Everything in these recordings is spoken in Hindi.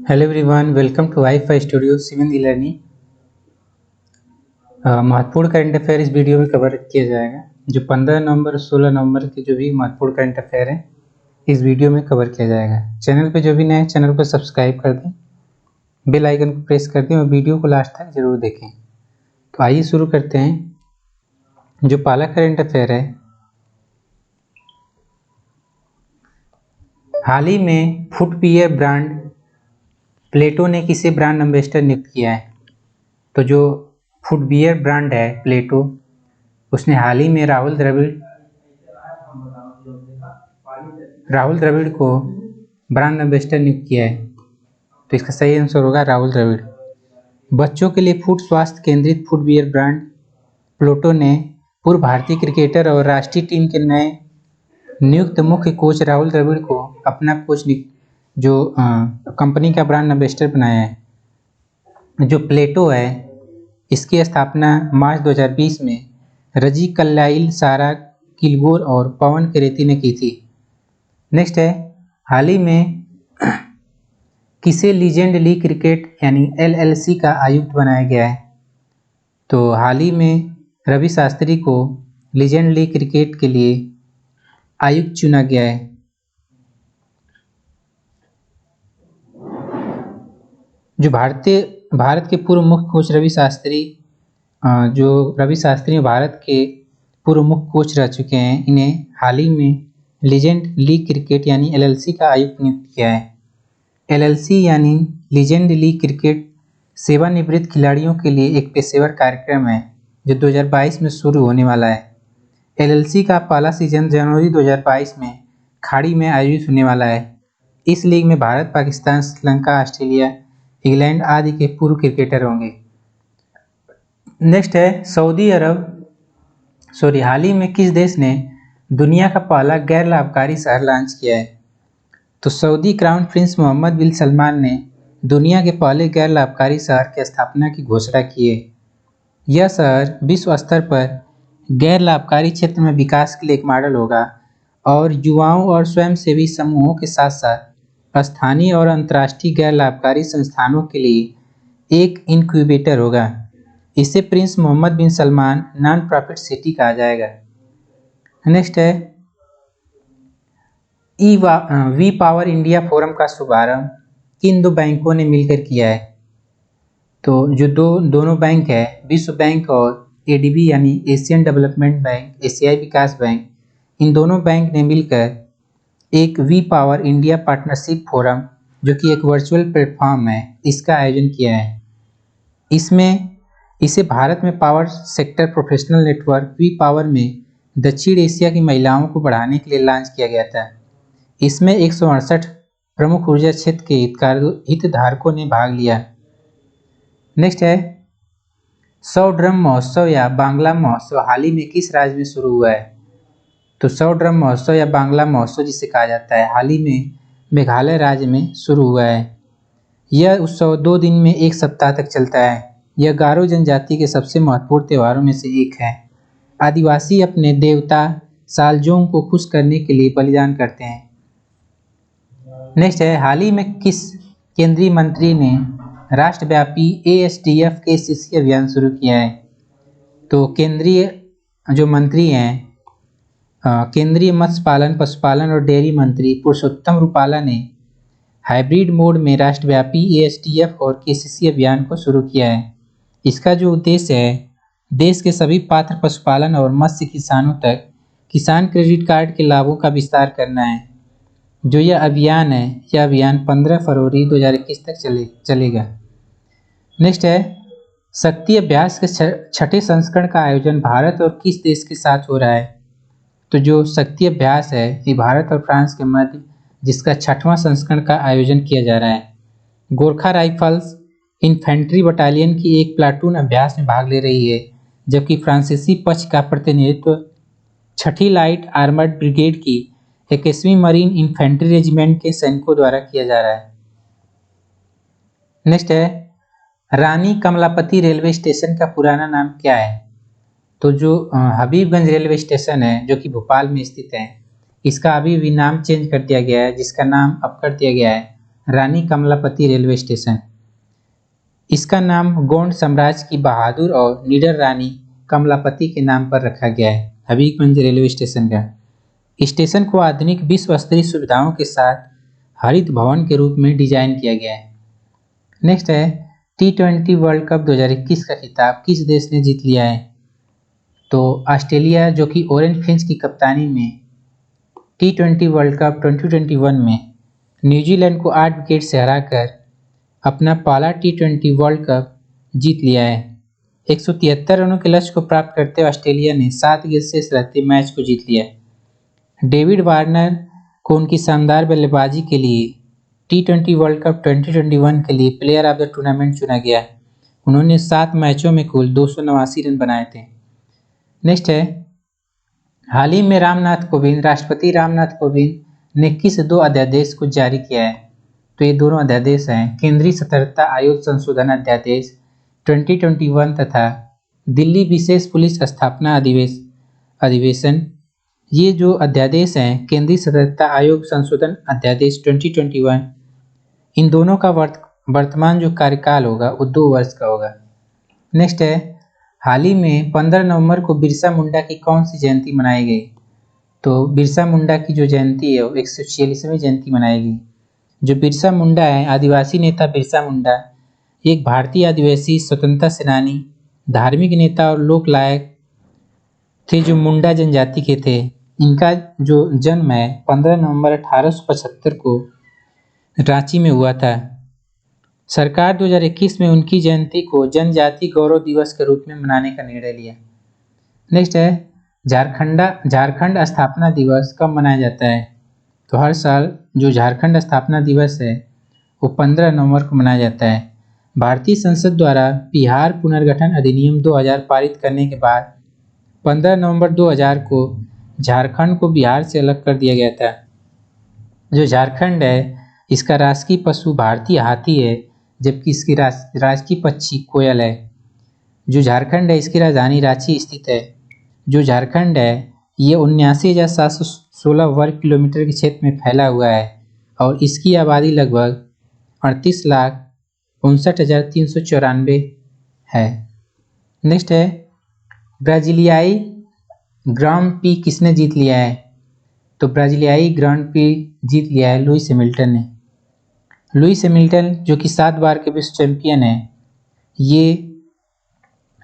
Hello everyone, welcome to wifi studio civil e learning. महत्वपूर्ण करंट अफेयर इस वीडियो में कवर किया जाएगा। जो 15 नवंबर 16 नवंबर के जो भी महत्वपूर्ण करंट अफेयर है इस वीडियो में कवर किया जाएगा। चैनल पे जो भी नए चैनल को सब्सक्राइब कर दें, बेल आइकन को प्रेस कर दें और वीडियो को लास्ट तक जरूर देखें। तो आइए शुरू करते हैं। जो पहला करंट अफेयर है, हाल ही में फुटवियर ब्रांड प्लेटो ने किसे ब्रांड एम्बेसडर नियुक्त किया है? तो जो फुटवियर ब्रांड है प्लेटो, उसने हाल ही में राहुल द्रविड़ को ब्रांड एम्बेसडर नियुक्त किया है। तो इसका सही आंसर होगा राहुल द्रविड़। बच्चों के लिए फूड स्वास्थ्य केंद्रित फुटवियर ब्रांड प्लेटो ने पूर्व भारतीय क्रिकेटर और राष्ट्रीय टीम के नए नियुक्त मुख्य कोच राहुल द्रविड़ को अपना कोच जो कंपनी का ब्रांड एम्बेसडर बनाया है। जो प्लेटो है इसकी स्थापना मार्च 2020 में रजी कल्लाइल, सारा किलगोर और पवन केरेती ने की थी। नेक्स्ट है, हाल ही में किसे लीजेंड लीग क्रिकेट यानी LLC का आयुक्त बनाया गया है? तो हाल ही में रवि शास्त्री को लीजेंड लीग क्रिकेट के लिए आयुक्त चुना गया है। जो भारत के पूर्व मुख्य कोच रवि शास्त्री भारत के पूर्व मुख्य कोच रह चुके हैं। इन्हें हाल ही में लीजेंड लीग क्रिकेट यानी LLC का आयुक्त नियुक्त किया है। LLC यानी लीजेंड लीग क्रिकेट सेवानिवृत्त खिलाड़ियों के लिए एक पेशेवर कार्यक्रम है जो 2022 में शुरू होने वाला है। LLC का पहला सीजन जनवरी 2022 में खाड़ी में आयोजित होने वाला है। इस लीग में भारत, पाकिस्तान, श्रीलंका, ऑस्ट्रेलिया, इंग्लैंड आदि के पूर्व क्रिकेटर होंगे। नेक्स्ट है, हाल ही में किस देश ने दुनिया का पहला गैर लाभकारी शहर लॉन्च किया है? तो सऊदी क्राउन प्रिंस मोहम्मद बिन सलमान ने दुनिया के पहले गैर लाभकारी शहर की स्थापना की घोषणा की है। यह शहर विश्व स्तर पर गैर लाभकारी क्षेत्र में विकास के लिए एक मॉडल होगा और युवाओं और स्वयंसेवी समूहों के साथ साथ स्थानीय और अंतर्राष्ट्रीय गैर लाभकारी संस्थानों के लिए एक इनक्यूबेटर होगा। इसे प्रिंस मोहम्मद बिन सलमान नॉन प्रॉफिट सिटी कहा जाएगा। नेक्स्ट है, वी पावर इंडिया फोरम का शुभारंभ किन दो बैंकों ने मिलकर किया है? तो जो दोनों बैंक है, विश्व बैंक और ADB यानी एशियन डेवलपमेंट बैंक, एशियाई विकास बैंक, इन दोनों बैंक ने मिलकर एक we power India partnership forum जो कि एक वर्चुअल प्लेटफॉर्म है, इसका आयोजन किया है। इसे भारत में power sector professional network we power में दक्षिण एशिया की महिलाओं को बढ़ाने के लिए लॉन्च किया गया था। इसमें 168 प्रमुख ऊर्जा क्षेत्र के हितधारकों ने भाग लिया। नेक्स्ट है, 100 ड्रम महोत्सव या बांग्ला महोत्सव हाल ही में किस राज्य में शुरू हुआ है? तो 100 ड्रम महोत्सव या बांग्ला महोत्सव जिसे कहा जाता है, हाल ही में मेघालय राज्य में शुरू हुआ है। यह उत्सव 2 दिन में 1 सप्ताह तक चलता है। यह गारो जनजाति के सबसे महत्वपूर्ण त्योहारों में से एक है। आदिवासी अपने देवता सालजोंग को खुश करने के लिए बलिदान करते हैं। नेक्स्ट है, हाल ही में किस केंद्रीय मंत्री ने राष्ट्रव्यापी ASDF KCC अभियान शुरू किया है? तो केंद्रीय जो मंत्री हैं, केंद्रीय मत्स्य पालन, पशुपालन और डेयरी मंत्री पुरुषोत्तम रुपाला ने हाइब्रिड मोड में राष्ट्रव्यापी ASDF और KCC अभियान को शुरू किया है। इसका जो उद्देश्य है, देश के सभी पात्र पशुपालन और मत्स्य किसानों तक किसान क्रेडिट कार्ड के लाभों का विस्तार करना है। जो यह अभियान 15 फरवरी 2021 तक चलेगा। नेक्स्ट है, शक्ति अभ्यास के 6ठे संस्करण का आयोजन भारत और किस देश के साथ हो रहा है? तो जो शक्ति अभ्यास है ये भारत और फ्रांस के मध्य जिसका 6वां संस्करण का आयोजन किया जा रहा है। गोरखा राइफल्स इन्फेंट्री बटालियन की एक प्लाटून अभ्यास में भाग ले रही है, जबकि फ्रांसीसी पक्ष का प्रतिनिधित्व 6ठी लाइट आर्मर्ड ब्रिगेड की 21वीं मरीन इन्फेंट्री रेजिमेंट के सैनिकों द्वारा किया जा रहा है। नेक्स्ट है, रानी कमलापति रेलवे स्टेशन का पुराना नाम क्या है? तो जो हबीबगंज रेलवे स्टेशन है जो कि भोपाल में स्थित है, इसका अभी भी नाम चेंज कर दिया गया है, जिसका नाम अब कर दिया गया है रानी कमलापति रेलवे स्टेशन। इसका नाम गोंड साम्राज्य की बहादुर और निडर रानी कमलापति के नाम पर रखा गया है हबीबगंज रेलवे स्टेशन का। स्टेशन को आधुनिक विश्व स्तरीय सुविधाओं के साथ हरित भवन के रूप में डिजाइन किया गया है। नेक्स्ट है T20 वर्ल्ड कप 2021 का खिताब किस देश ने जीत लिया है? तो ऑस्ट्रेलिया, जो कि ओरेंज फिंच की कप्तानी में T20 वर्ल्ड कप 2021 में न्यूजीलैंड को 8 विकेट से हराकर अपना पहला T20 वर्ल्ड कप जीत लिया है। 173 रनों के लक्ष्य को प्राप्त करते हुए ऑस्ट्रेलिया ने 7 गेंद शेष रहते मैच को जीत लिया। डेविड वार्नर को उनकी शानदार बल्लेबाजी के लिए T20 वर्ल्ड कप 2021 के लिए प्लेयर ऑफ द टूर्नामेंट चुना गया। उन्होंने 7 मैचों में कुल 289 रन बनाए थे। नेक्स्ट है हाल ही में राष्ट्रपति रामनाथ कोविंद ने किस 2 अध्यादेश को जारी किया है? तो ये दोनों अध्यादेश हैं केंद्रीय सतर्कता आयोग संशोधन अध्यादेश 2021 तथा दिल्ली विशेष पुलिस स्थापना अधिवेशन। ये जो अध्यादेश हैं केंद्रीय सतर्कता आयोग संशोधन अध्यादेश 2021, इन दोनों का वर्तमान जो कार्यकाल होगा वो 2 वर्ष का होगा। नेक्स्ट है हाल ही में 15 नवंबर को बिरसा मुंडा की कौन सी जयंती मनाई गई? तो बिरसा मुंडा की जो जयंती है वो 146वीं जयंती मनाई गई। जो बिरसा मुंडा है, आदिवासी नेता बिरसा मुंडा एक भारतीय आदिवासी स्वतंत्रता सेनानी, धार्मिक नेता और लोक लायक थे जो मुंडा जनजाति के थे। इनका जो जन्म है 15 नवंबर 1875 को रांची में हुआ था। सरकार 2021 में उनकी जयंती को जनजाति गौरव दिवस के रूप में मनाने का निर्णय लिया। नेक्स्ट है झारखंड स्थापना दिवस कब मनाया जाता है? तो हर साल जो झारखंड स्थापना दिवस है वो 15 नवंबर को मनाया जाता है। भारतीय संसद द्वारा बिहार पुनर्गठन अधिनियम 2000 पारित करने के बाद 15 नवंबर 2000 को झारखंड को बिहार से अलग कर दिया गया था। जो झारखंड है इसका राष्ट्रीय पशु भारतीय हाथी है, जबकि इसकी राष्ट्रीय पक्षी कोयल है। जो झारखंड है इसकी राजधानी रांची स्थित है। जो झारखंड है ये 79,716 वर्ग किलोमीटर के क्षेत्र में फैला हुआ है और इसकी आबादी लगभग 38,59,394 है। नेक्स्ट है ब्राजीलियाई ग्रांड प्री किसने जीत लिया है? तो ब्राजीलियाई ग्रांड प्री जीत लिया है लुइस हैमिल्टन ने। लुइस हैमिल्टन जो कि 7 बार के विश्व चैंपियन हैं, ये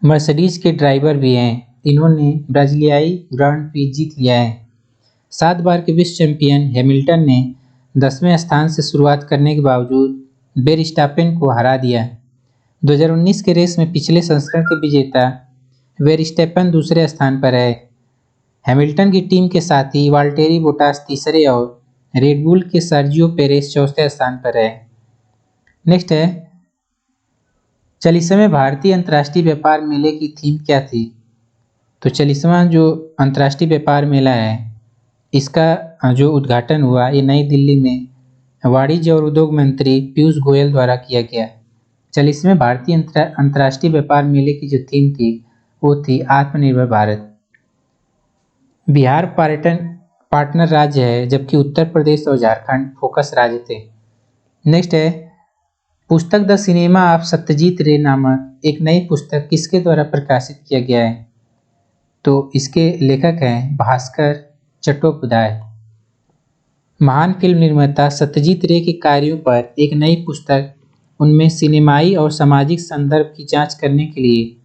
मर्सिडीज के ड्राइवर भी हैं। इन्होंने ब्राजीलियाई ग्रांड प्री जीत लिया है। 7 बार के विश्व चैंपियन हैमिल्टन ने 10वें स्थान से शुरुआत करने के बावजूद वेरस्टैपेन को हरा दिया। 2019 के रेस में पिछले संस्करण के विजेता वेरस्टैपेन दूसरे स्थान पर है। हैमिल्टन की टीम के साथी वाल्टेरी बोटास तीसरे और रेडबुल के सर्जियो पेरेस चौथे स्थान पर है। नेक्स्ट है 40वें भारतीय अंतर्राष्ट्रीय व्यापार मेले की थीम क्या थी? तो 40वां जो अंतर्राष्ट्रीय व्यापार मेला है इसका जो उद्घाटन हुआ ये नई दिल्ली में वाणिज्य और उद्योग मंत्री पीयूष गोयल द्वारा किया गया। 40वें भारतीय अंतर्राष्ट्रीय व्यापार मेले की जो थीम थी वो थी आत्मनिर्भर भारत। बिहार पार्टनर राज्य है, जबकि उत्तर प्रदेश और झारखंड फोकस राज्य थे। नेक्स्ट है पुस्तक द सिनेमा ऑफ सत्यजीत रे नामक एक नई पुस्तक किसके द्वारा प्रकाशित किया गया है? तो इसके लेखक हैं भास्कर चट्टोपाध्याय। महान फिल्म निर्माता सत्यजीत रे के कार्यों पर एक नई पुस्तक, उनमें सिनेमाई और सामाजिक संदर्भ की जांच करने के लिए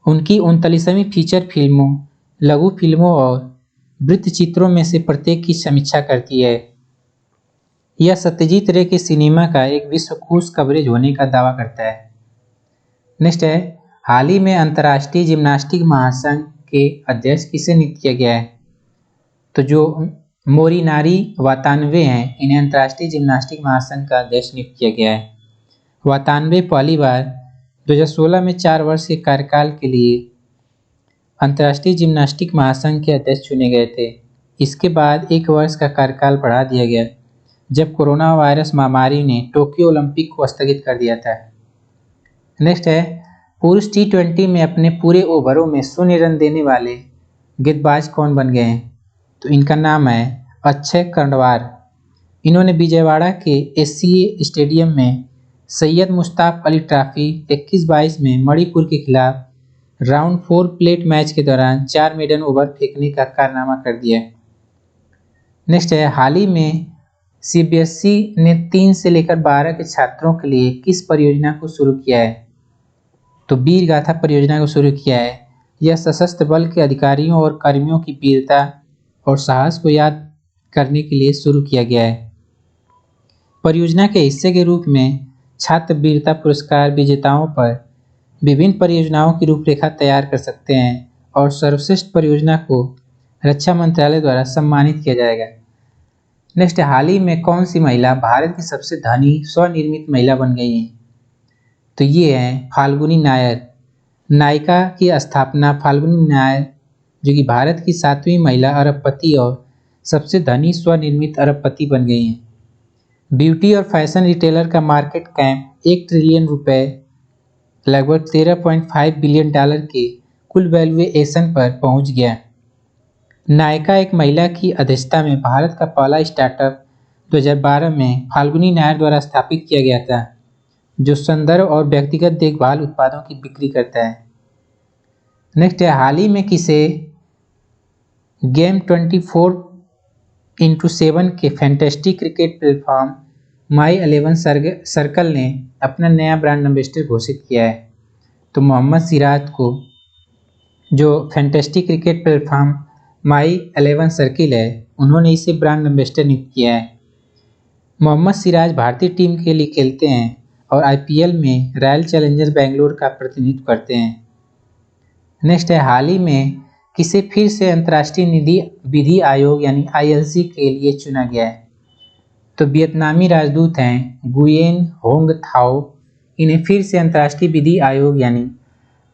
उनकी 39वीं फीचर फिल्मों, लघु फिल्मों और वृत्तचित्रों में से प्रत्येक की समीक्षा करती है। यह सत्यजीत रे के सिनेमा का एक विश्वकोश कवरेज होने का दावा करता है। नेक्स्ट है हाल ही में अंतर्राष्ट्रीय जिम्नास्टिक महासंघ के अध्यक्ष किसे नियुक्त किया गया है? तो जो मोरिनारी वातानवे हैं इन्हें अंतर्राष्ट्रीय जिम्नास्टिक महासंघ का अध्यक्ष नियुक्त किया गया है। वातानवे पहली बार 2016 में 4 वर्ष के कार्यकाल के लिए अंतर्राष्ट्रीय जिम्नास्टिक महासंघ के अध्यक्ष चुने गए थे। इसके बाद 1 वर्ष का कार्यकाल बढ़ा दिया गया जब कोरोना वायरस महामारी ने टोक्यो ओलंपिक को स्थगित कर दिया था। नेक्स्ट है पुरुष T20 में अपने पूरे ओवरों में 0 रन देने वाले गेंदबाज कौन बन गए हैं? तो इनका नाम है अक्षय कर्णवार। इन्होंने विजयवाड़ा के एससीए स्टेडियम में सैयद मुश्ताक अली ट्रॉफी 21-22 में मणिपुर के खिलाफ राउंड 4 प्लेट मैच के दौरान 4 मेडन ओवर फेंकने का कारनामा कर दिया। नेक्स्ट है, हाल ही में सीबीएसई ने 3 से लेकर 12 के छात्रों के लिए किस परियोजना को शुरू किया है? तो वीर गाथा परियोजना को शुरू किया है। यह सशस्त्र बल के अधिकारियों और कर्मियों की वीरता और साहस को याद करने के लिए शुरू किया गया है। परियोजना के हिस्से के रूप में छात्र वीरता पुरस्कार विजेताओं पर विभिन्न परियोजनाओं की रूपरेखा तैयार कर सकते हैं और सर्वश्रेष्ठ परियोजना को रक्षा मंत्रालय द्वारा सम्मानित किया जाएगा। नेक्स्ट, हाल ही में कौन सी महिला भारत की सबसे धनी स्वनिर्मित महिला बन गई है? तो ये है फाल्गुनी नायर। नायका की स्थापना फाल्गुनी नायर, जो कि भारत की 7वीं महिला अरबपति और सबसे धनी स्वनिर्मित अरबपति बन गई हैं। ब्यूटी और फैशन रिटेलर का मार्केट कैप 1 ट्रिलियन रुपए लगभग $13.5 बिलियन के कुल वैल्यूएशन पर पहुंच गया। नायका एक महिला की अध्यक्षता में भारत का पहला स्टार्टअप 2012 में फाल्गुनी नायर द्वारा स्थापित किया गया था, जो सौंदर्य और व्यक्तिगत देखभाल उत्पादों की बिक्री करता है। नेक्स्ट है, हाल ही में किसे गेम 24x7 के फैंटेस्टिक क्रिकेट प्लेटफॉर्म माई 11 सर्कल ने अपना नया ब्रांड एम्बेसडर घोषित किया है? तो मोहम्मद सिराज को, जो फैंटेस्टिक क्रिकेट प्लेटफॉर्म माई 11 सर्किल है, उन्होंने इसे ब्रांड एम्बेसडर नियुक्त किया है। मोहम्मद सिराज भारतीय टीम के लिए खेलते हैं और आईपीएल में रॉयल चैलेंजर्स बेंगलुरु का प्रतिनिधित्व करते हैं। नेक्स्ट है, हाल ही में किसे फिर से अंतर्राष्ट्रीय विधि आयोग यानी आईएलसी के लिए चुना गया है? तो वियतनामी राजदूत हैं गुयेन होंग थाओ। इन्हें फिर से अंतर्राष्ट्रीय विधि आयोग यानी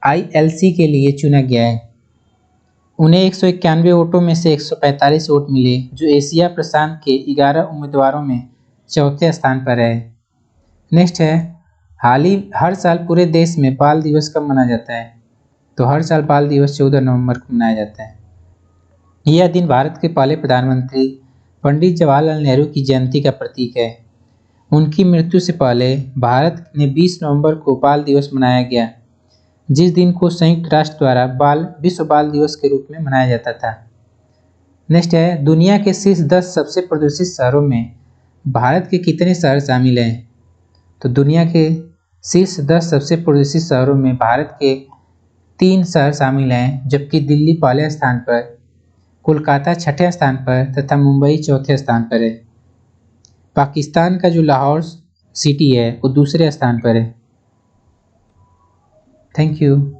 आईएलसी के लिए चुना गया है। उन्हें 191 वोटों में से 145 वोट मिले, जो एशिया प्रशांत के 11 उम्मीदवारों में चौथे स्थान पर है। नेक्स्ट है, हर साल पूरे देश में बाल दिवस कब मनाया जाता है? तो हर साल बाल दिवस 14 नवंबर को मनाया जाता है। यह दिन भारत के पहले प्रधानमंत्री पंडित जवाहरलाल नेहरू की जयंती का प्रतीक है। उनकी मृत्यु से पहले भारत में 20 नवंबर को बाल दिवस मनाया गया, जिस दिन को संयुक्त राष्ट्र द्वारा विश्व बाल दिवस के रूप में मनाया जाता था। नेक्स्ट है, दुनिया के शीर्ष 10 सबसे प्रदूषित शहरों में भारत के कितने शहर शामिल हैं? तो दुनिया के शीर्ष 10 सबसे प्रदूषित शहरों में भारत के 3 शहर शामिल हैं, जबकि दिल्ली पहले स्थान पर, कोलकाता छठे स्थान पर तथा मुंबई चौथे स्थान पर है। पाकिस्तान का जो लाहौर सिटी है वो दूसरे स्थान पर है। Thank you.